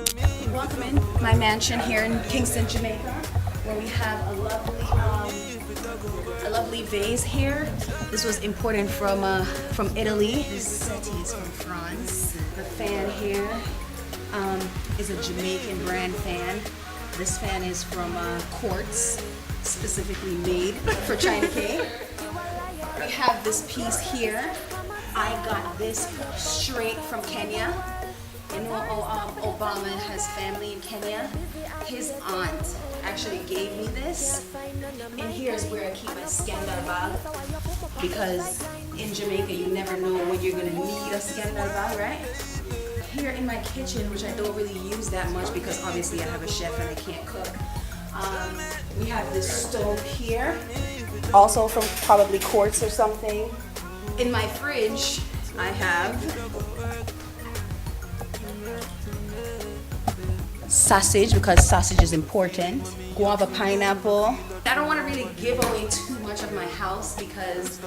Welcome in my mansion here in Kingston, Jamaica, where we have a lovely vase here. This was imported from Italy. This settee is from France. The fan here is a Jamaican brand fan. This fan is from Quartz, specifically made for Chiney. We have this piece here. I got this straight from Kenya. You know, Obama has family in Kenya. His aunt actually gave me this. And here's where I keep my scandal bag. Because in Jamaica, you never know when you're gonna need a scandal bag, right? Here in my kitchen, which I don't really use that much because obviously I have a chef and I can't cook. We have this stove here, also from probably Quartz or something. In my fridge, I have sausage because sausage is important. Guava pineapple. I don't want to really give away too much of my house because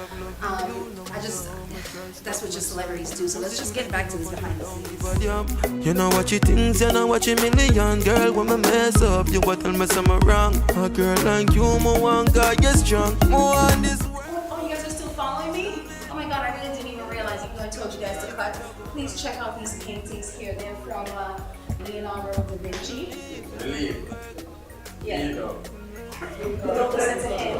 that's what just celebrities do. So let's just get back to this behind the scenes. You know what you think, you know what you million. Girl, when I mess up, you what tell me something wrong. A girl like you, my one guy, get strong. More on this. Oh, you guys are still following me? Oh my god, I really didn't even realize, even though I told you guys to cut. Please check out these paintings here. They're from Leonardo da Vinci. Yeah. No, that's a him.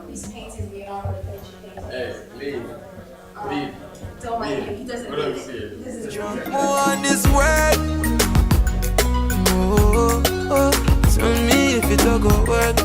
These paintings, Leonardo da Vinci. Hey, leave. Don't mind him. He doesn't What need else it. is? This is drunk. More on this world. Oh, tell me if it don't go work.